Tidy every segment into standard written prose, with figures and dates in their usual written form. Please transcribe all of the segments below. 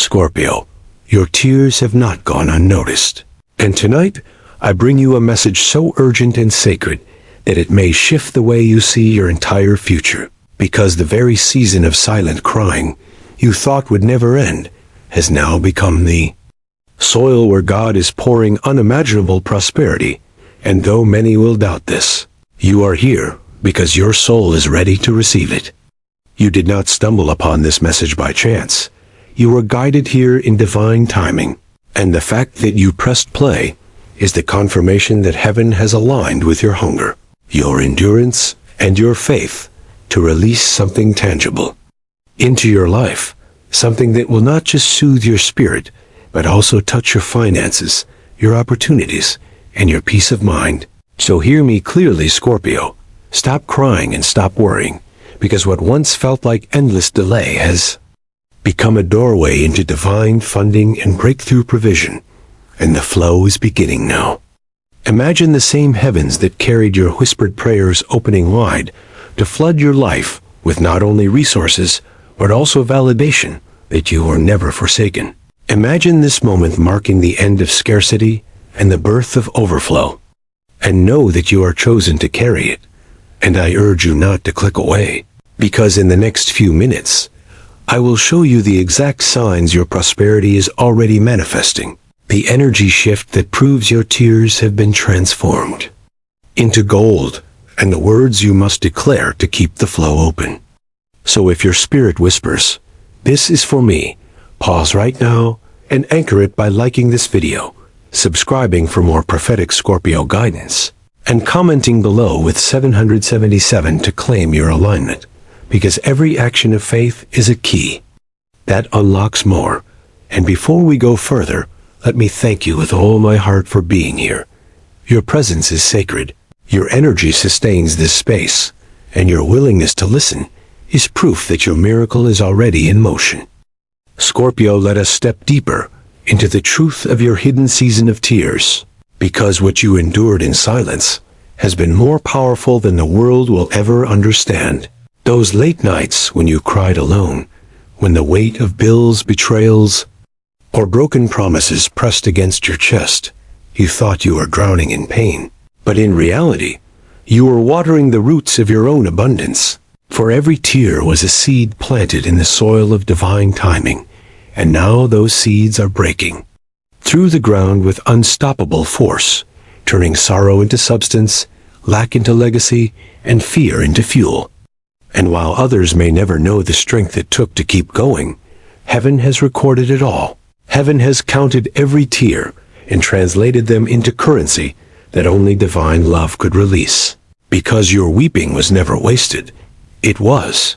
Scorpio, your tears have not gone unnoticed. And tonight, I bring you a message so urgent and sacred that it may shift the way you see your entire future. Because the very season of silent crying you thought would never end has now become the soil where God is pouring unimaginable prosperity. And though many will doubt this, you are here because your soul is ready to receive it. You did not stumble upon this message by chance. You were guided here in divine timing. And the fact that you pressed play is the confirmation that heaven has aligned with your hunger, your endurance, and your faith to release something tangible into your life, something that will not just soothe your spirit, but also touch your finances, your opportunities, and your peace of mind. So hear me clearly, Scorpio. Stop crying and stop worrying, because what once felt like endless delay has become a doorway into divine funding and breakthrough provision, and the flow is beginning now. Imagine the same heavens that carried your whispered prayers opening wide to flood your life with not only resources, but also validation that you are never forsaken. Imagine this moment marking the end of scarcity and the birth of overflow. And know that you are chosen to carry it. And I urge you not to click away, because in the next few minutes, I will show you the exact signs your prosperity is already manifesting. The energy shift that proves your tears have been transformed into gold, and the words you must declare to keep the flow open. So if your spirit whispers, "This is for me," pause right now and anchor it by liking this video, subscribing for more prophetic Scorpio guidance, and commenting below with 777 to claim your alignment, because every action of faith is a key that unlocks more. And before we go further, let me thank you with all my heart for being here. Your presence is sacred. Your energy sustains this space, and your willingness to listen is proof that your miracle is already in motion. Scorpio, let us step deeper into the truth of your hidden season of tears, because what you endured in silence has been more powerful than the world will ever understand. Those late nights when you cried alone, when the weight of bills, betrayals, or broken promises pressed against your chest, you thought you were drowning in pain. But in reality, you were watering the roots of your own abundance. For every tear was a seed planted in the soil of divine timing, and now those seeds are breaking through the ground with unstoppable force, turning sorrow into substance, lack into legacy, and fear into fuel. And while others may never know the strength it took to keep going, heaven has recorded it all. Heaven has counted every tear and translated them into currency that only divine love could release. Because your weeping was never wasted, it was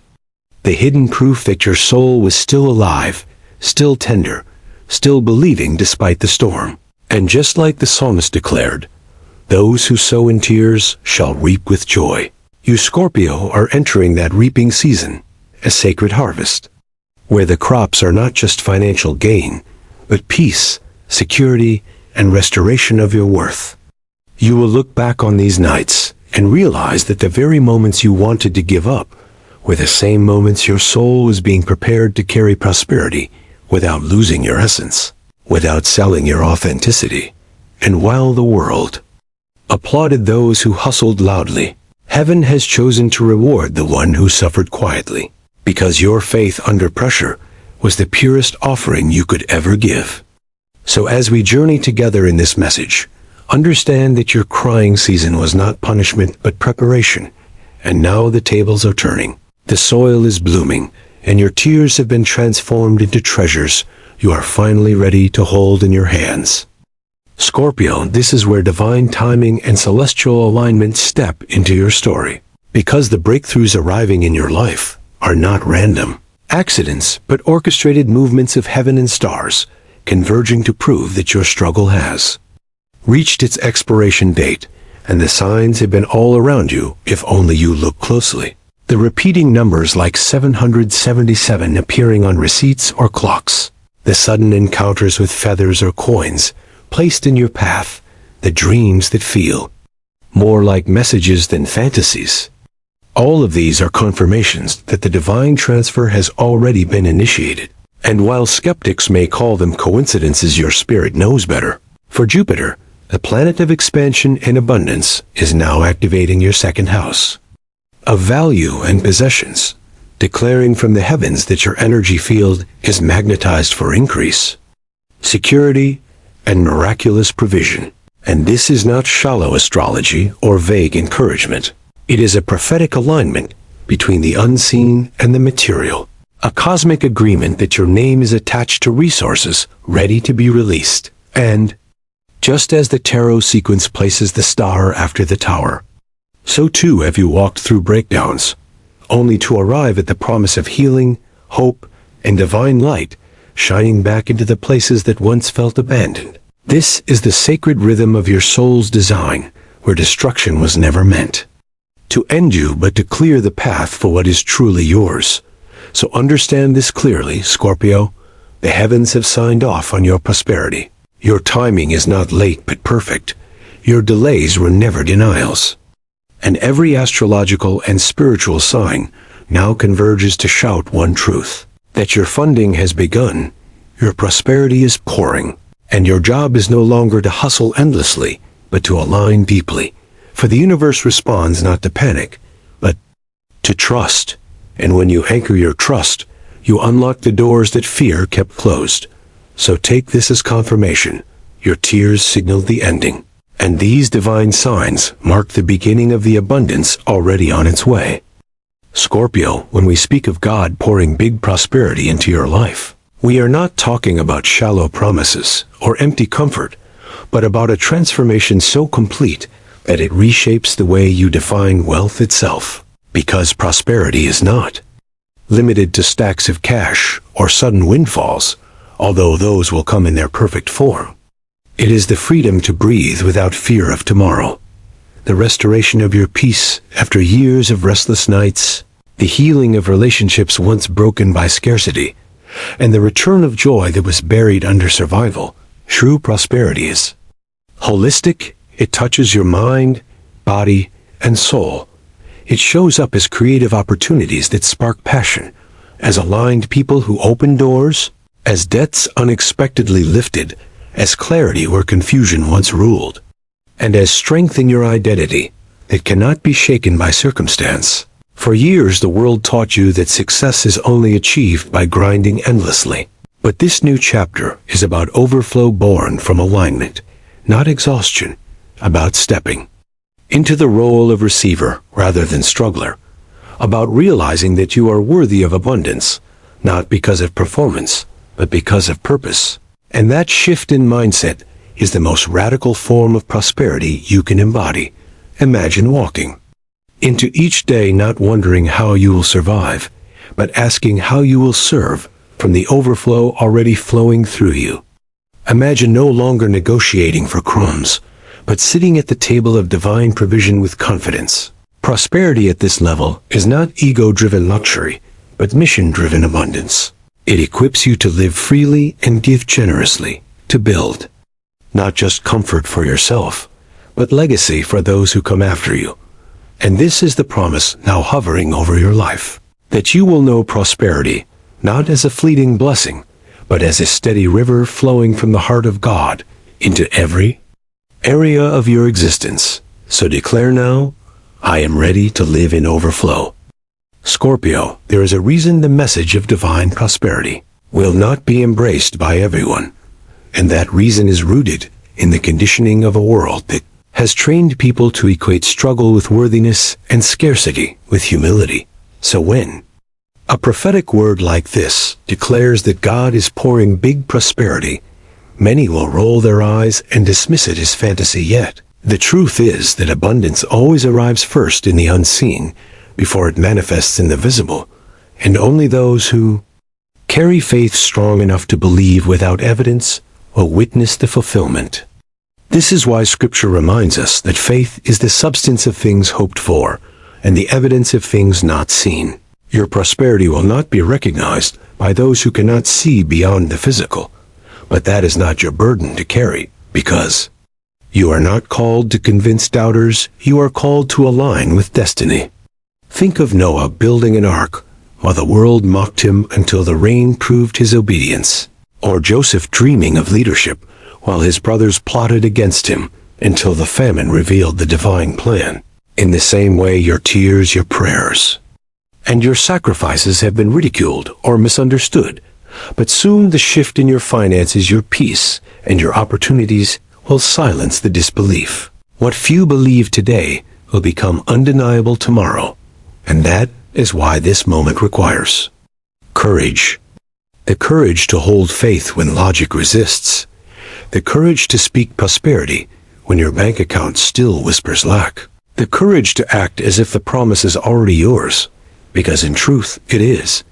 the hidden proof that your soul was still alive, still tender, still believing despite the storm. And just like the psalmist declared, "Those who sow in tears shall reap with joy." You Scorpio are entering that reaping season, a sacred harvest, where the crops are not just financial gain, but peace, security, and restoration of your worth. You will look back on these nights and realize that the very moments you wanted to give up were the same moments your soul was being prepared to carry prosperity without losing your essence, without selling your authenticity. And while the world applauded those who hustled loudly, heaven has chosen to reward the one who suffered quietly, because your faith under pressure was the purest offering you could ever give. So as we journey together in this message, understand that your crying season was not punishment but preparation, and now the tables are turning. The soil is blooming, and your tears have been transformed into treasures you are finally ready to hold in your hands. Scorpio, this is where divine timing and celestial alignment step into your story. Because the breakthroughs arriving in your life are not random accidents, but orchestrated movements of heaven and stars, converging to prove that your struggle has reached its expiration date, and the signs have been all around you if only you look closely. The repeating numbers like 777 appearing on receipts or clocks, the sudden encounters with feathers or coins placed in your path, the dreams that feel more like messages than fantasies. All of these are confirmations that the divine transfer has already been initiated. And while skeptics may call them coincidences, your spirit knows better. For Jupiter, the planet of expansion and abundance, is now activating your second house of value and possessions, declaring from the heavens that your energy field is magnetized for increase, security, and miraculous provision. And this is not shallow astrology or vague encouragement. It is a prophetic alignment between the unseen and the material, a cosmic agreement that your name is attached to resources ready to be released. And just as the tarot sequence places the star after the tower, so too have you walked through breakdowns, only to arrive at the promise of healing, hope, and divine light shining back into the places that once felt abandoned. This is the sacred rhythm of your soul's design, where destruction was never meant to end you, but to clear the path for what is truly yours. So understand this clearly, Scorpio. The heavens have signed off on your prosperity. Your timing is not late but perfect. Your delays were never denials. And every astrological and spiritual sign now converges to shout one truth: that your funding has begun, your prosperity is pouring, and your job is no longer to hustle endlessly, but to align deeply. For the universe responds not to panic, but to trust. And when you anchor your trust, you unlock the doors that fear kept closed. So take this as confirmation. Your tears signaled the ending. And these divine signs mark the beginning of the abundance already on its way. Scorpio, when we speak of God pouring big prosperity into your life, we are not talking about shallow promises or empty comfort, but about a transformation so complete that it reshapes the way you define wealth itself. Because prosperity is not limited to stacks of cash or sudden windfalls, although those will come in their perfect form. It is the freedom to breathe without fear of tomorrow, the restoration of your peace after years of restless nights, the healing of relationships once broken by scarcity, and the return of joy that was buried under survival. True prosperity is holistic. It touches your mind, body, and soul. It shows up as creative opportunities that spark passion, as aligned people who open doors, as debts unexpectedly lifted, as clarity where confusion once ruled, and as strength in your identity that cannot be shaken by circumstance. For years the world taught you that success is only achieved by grinding endlessly. But this new chapter is about overflow born from alignment, not exhaustion, about stepping into the role of receiver rather than struggler, about realizing that you are worthy of abundance, not because of performance, but because of purpose. And that shift in mindset is the most radical form of prosperity you can embody. Imagine walking into each day not wondering how you will survive, but asking how you will serve from the overflow already flowing through you. Imagine no longer negotiating for crumbs, but sitting at the table of divine provision with confidence. Prosperity at this level is not ego-driven luxury, but mission-driven abundance. It equips you to live freely and give generously, to build not just comfort for yourself, but legacy for those who come after you. And this is the promise now hovering over your life, that you will know prosperity not as a fleeting blessing, but as a steady river flowing from the heart of God into every area of your existence. So declare now, I am ready to live in overflow. Scorpio, there is a reason the message of divine prosperity will not be embraced by everyone, and that reason is rooted in the conditioning of a world that has trained people to equate struggle with worthiness and scarcity with humility. So when a prophetic word like this declares that God is pouring big prosperity, many will roll their eyes and dismiss it as fantasy. Yet the truth is that abundance always arrives first in the unseen, before it manifests in the visible, and only those who carry faith strong enough to believe without evidence will witness the fulfillment. This is why Scripture reminds us that faith is the substance of things hoped for, and the evidence of things not seen. Your prosperity will not be recognized by those who cannot see beyond the physical, but that is not your burden to carry, because you are not called to convince doubters, you are called to align with destiny. Think of Noah building an ark while the world mocked him until the rain proved his obedience. Or Joseph dreaming of leadership, while his brothers plotted against him until the famine revealed the divine plan. In the same way, your tears, your prayers, and your sacrifices have been ridiculed or misunderstood. But soon the shift in your finances, your peace, and your opportunities will silence the disbelief. What few believe today will become undeniable tomorrow. And that is why this moment requires courage. The courage to hold faith when logic resists. The courage to speak prosperity when your bank account still whispers lack. The courage to act as if the promise is already yours, because in truth it is.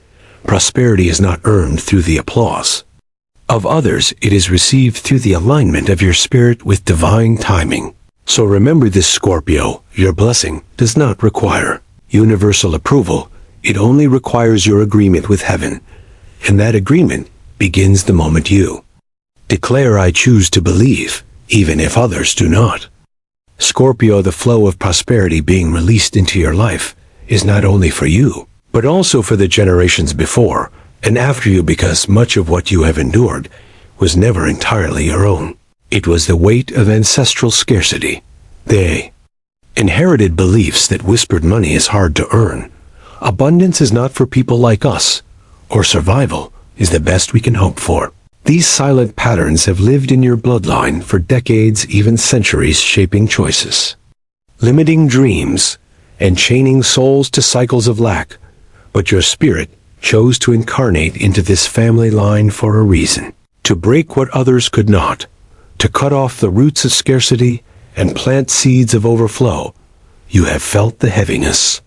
Prosperity is not earned through the applause of others, it is received through the alignment of your spirit with divine timing. So remember this, Scorpio, your blessing does not require universal approval. It only requires your agreement with heaven. And that agreement begins the moment you declare, I choose to believe, even if others do not. Scorpio, the flow of prosperity being released into your life is not only for you, but also for the generations before and after you, because much of what you have endured was never entirely your own. It was the weight of ancestral scarcity. They inherited beliefs that whispered money is hard to earn. Abundance is not for people like us, or survival is the best we can hope for. These silent patterns have lived in your bloodline for decades, even centuries, shaping choices, limiting dreams, and chaining souls to cycles of lack. But your spirit chose to incarnate into this family line for a reason, to break what others could not, to cut off the roots of scarcity and plant seeds of overflow. You have felt the heaviness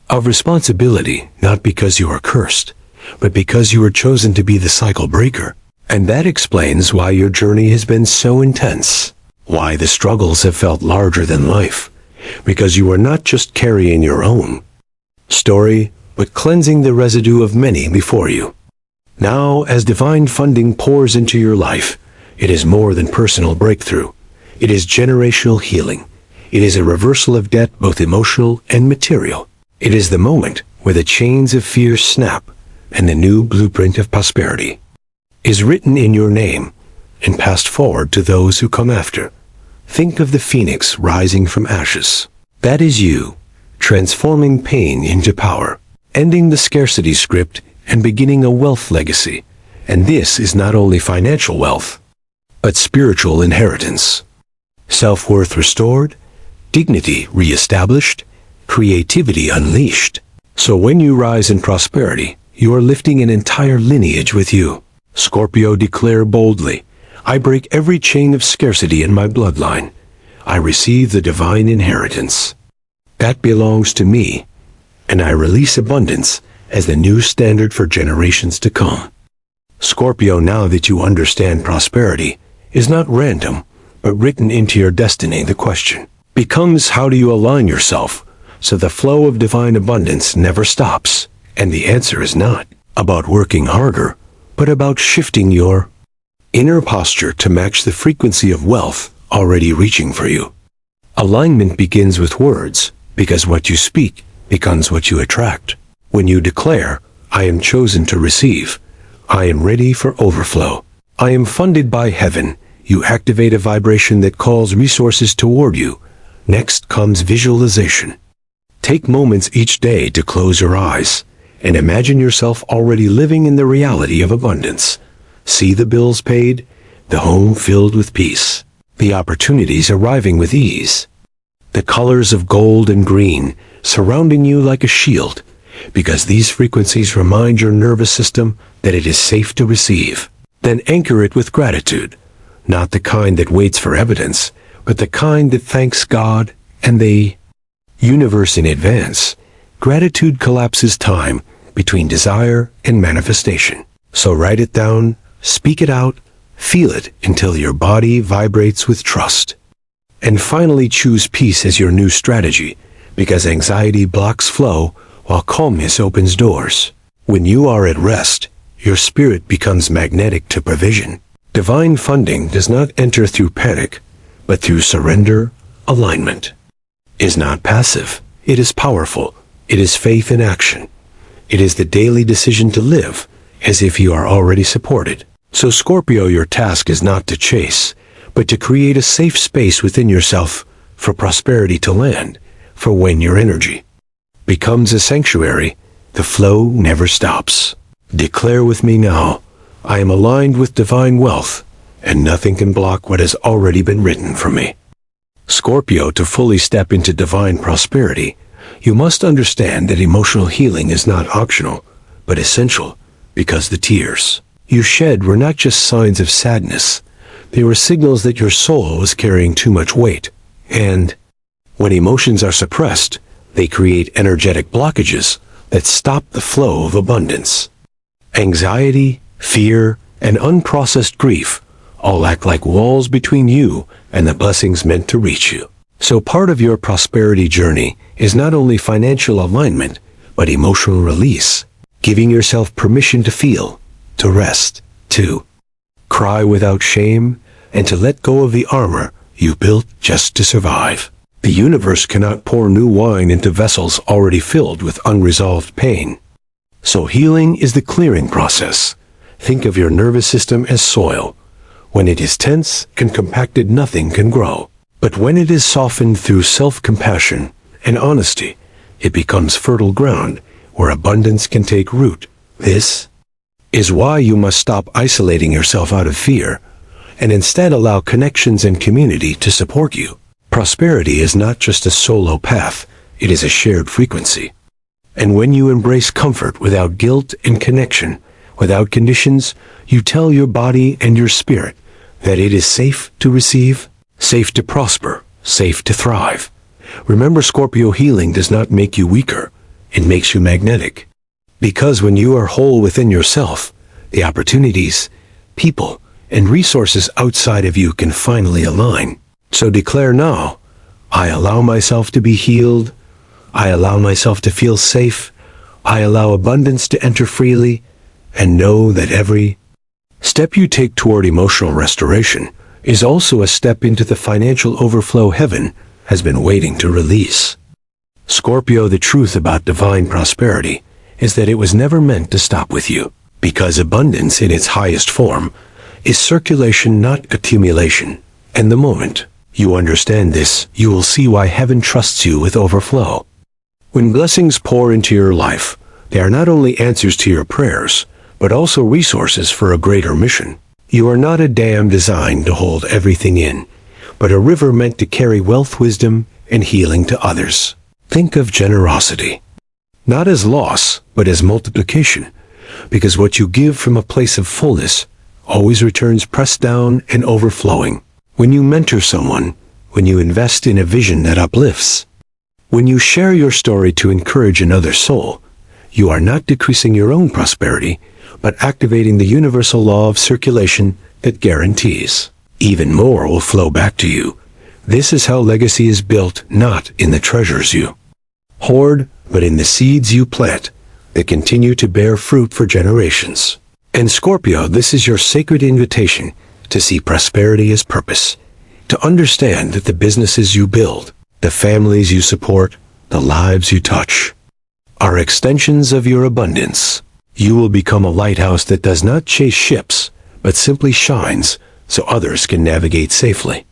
of responsibility, not because you are cursed, but because you were chosen to be the cycle breaker. And that explains why your journey has been so intense, why the struggles have felt larger than life, because you are not just carrying your own story, but cleansing the residue of many before you. Now, as divine funding pours into your life, it is more than personal breakthrough. It is generational healing. It is a reversal of debt, both emotional and material. It is the moment where the chains of fear snap and the new blueprint of prosperity is written in your name and passed forward to those who come after. Think of the phoenix rising from ashes. That is you, transforming pain into power, ending the scarcity script and beginning a wealth legacy. And this is not only financial wealth, but spiritual inheritance. Self-worth restored, dignity reestablished, creativity unleashed. So when you rise in prosperity, you are lifting an entire lineage with you. Scorpio, declare boldly, I break every chain of scarcity in my bloodline. I receive the divine inheritance that belongs to me, and I release abundance as the new standard for generations to come. Scorpio, now that you understand prosperity is not random, but written into your destiny, the question becomes, how do you align yourself so the flow of divine abundance never stops? And the answer is not about working harder, but about shifting your inner posture to match the frequency of wealth already reaching for you. Alignment begins with words, because what you speak becomes what you attract. When you declare, I am chosen to receive, I am ready for overflow, I am funded by heaven, you activate a vibration that calls resources toward you. Next comes visualization. Take moments each day to close your eyes and imagine yourself already living in the reality of abundance. See the bills paid, the home filled with peace, the opportunities arriving with ease, the colors of gold and green surrounding you like a shield, because these frequencies remind your nervous system that it is safe to receive. Then anchor it with gratitude, not the kind that waits for evidence, but the kind that thanks God and the universe in advance. Gratitude collapses time between desire and manifestation. So write it down, speak it out, feel it until your body vibrates with trust. And finally, choose peace as your new strategy, because anxiety blocks flow while calmness opens doors. When you are at rest, your spirit becomes magnetic to provision. Divine funding does not enter through panic, but through surrender. Alignment is not passive, it is powerful. It is faith in action. It is the daily decision to live as if you are already supported. So Scorpio, your task is not to chase, but to create a safe space within yourself for prosperity to land, for when your energy becomes a sanctuary, the flow never stops. Declare with me now, I am aligned with divine wealth, and nothing can block what has already been written for me. Scorpio, to fully step into divine prosperity, you must understand that emotional healing is not optional, but essential, because the tears you shed were not just signs of sadness. They were signals that your soul was carrying too much weight. And when emotions are suppressed, they create energetic blockages that stop the flow of abundance. Anxiety, fear, and unprocessed grief all act like walls between you and the blessings meant to reach you. So part of your prosperity journey is not only financial alignment, but emotional release, giving yourself permission to feel, to rest, to cry without shame, and to let go of the armor you built just to survive. The universe cannot pour new wine into vessels already filled with unresolved pain. So healing is the clearing process. Think of your nervous system as soil. When it is tense and compacted, nothing can grow. But when it is softened through self-compassion and honesty, it becomes fertile ground where abundance can take root. This is why you must stop isolating yourself out of fear and instead allow connections and community to support you. Prosperity is not just a solo path, it is a shared frequency. And when you embrace comfort without guilt and connection, without conditions, you tell your body and your spirit that it is safe to receive, safe to prosper, safe to thrive. Remember, Scorpio, healing does not make you weaker, it makes you magnetic. Because when you are whole within yourself, the opportunities, people, and resources outside of you can finally align. So declare now, I allow myself to be healed, I allow myself to feel safe, I allow abundance to enter freely, and know that every step you take toward emotional restoration is also a step into the financial overflow heaven has been waiting to release. Scorpio, the truth about divine prosperity is that it was never meant to stop with you, because abundance in its highest form is circulation, not accumulation. And the moment you understand this, you will see why heaven trusts you with overflow. When blessings pour into your life, they are not only answers to your prayers, but also resources for a greater mission. You are not a dam designed to hold everything in, but a river meant to carry wealth, wisdom, and healing to others. Think of generosity, not as loss, but as multiplication, because what you give from a place of fullness always returns pressed down and overflowing. When you mentor someone, when you invest in a vision that uplifts, when you share your story to encourage another soul, you are not decreasing your own prosperity, but activating the universal law of circulation that guarantees even more will flow back to you. This is how legacy is built, not in the treasures you hoard, but in the seeds you plant that continue to bear fruit for generations. And Scorpio, this is your sacred invitation to see prosperity as purpose, to understand that the businesses you build, the families you support, the lives you touch, are extensions of your abundance. You will become a lighthouse that does not chase ships, but simply shines so others can navigate safely.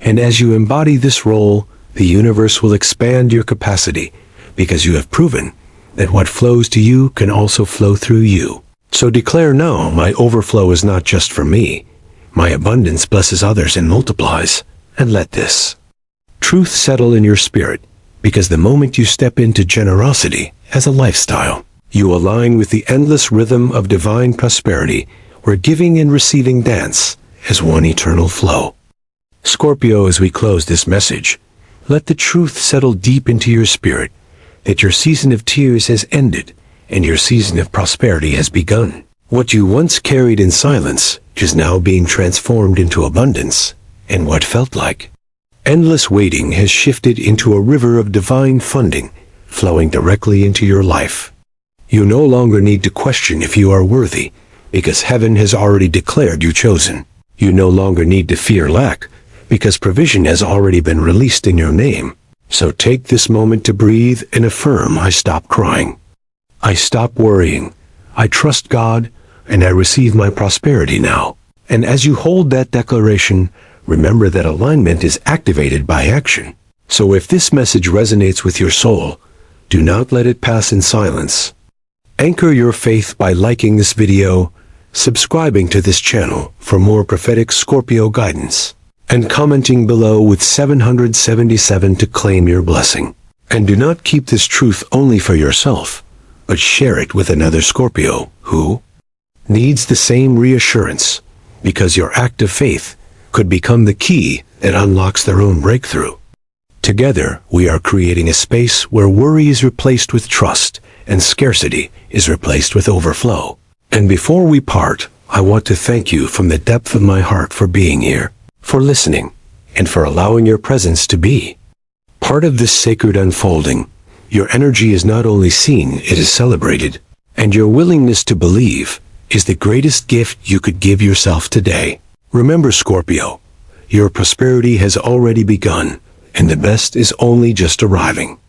And as you embody this role, the universe will expand your capacity, because you have proven that what flows to you can also flow through you. So declare now, my overflow is not just for me. My abundance blesses others and multiplies. And let this truth settle in your spirit, because the moment you step into generosity as a lifestyle, you align with the endless rhythm of divine prosperity, where giving and receiving dance as one eternal flow. Scorpio, as we close this message, let the truth settle deep into your spirit that your season of tears has ended and your season of prosperity has begun. What you once carried in silence is now being transformed into abundance, and what felt like endless waiting has shifted into a river of divine funding flowing directly into your life. You no longer need to question if you are worthy, because heaven has already declared you chosen. You no longer need to fear lack, because provision has already been released in your name. So take this moment to breathe and affirm, I stop crying. I stop worrying. I trust God, and I receive my prosperity now. And as you hold that declaration, remember that alignment is activated by action. So if this message resonates with your soul, do not let it pass in silence. Anchor your faith by liking this video, subscribing to this channel for more prophetic Scorpio guidance, and commenting below with 777 to claim your blessing. And do not keep this truth only for yourself, but share it with another Scorpio who needs the same reassurance, because your act of faith could become the key that unlocks their own breakthrough. Together, we are creating a space where worry is replaced with trust and scarcity is replaced with overflow. And before we part, I want to thank you from the depth of my heart for being here, for listening, and for allowing your presence to be part of this sacred unfolding. Your energy is not only seen, it is celebrated. And your willingness to believe is the greatest gift you could give yourself today. Remember, Scorpio, your prosperity has already begun, and the best is only just arriving.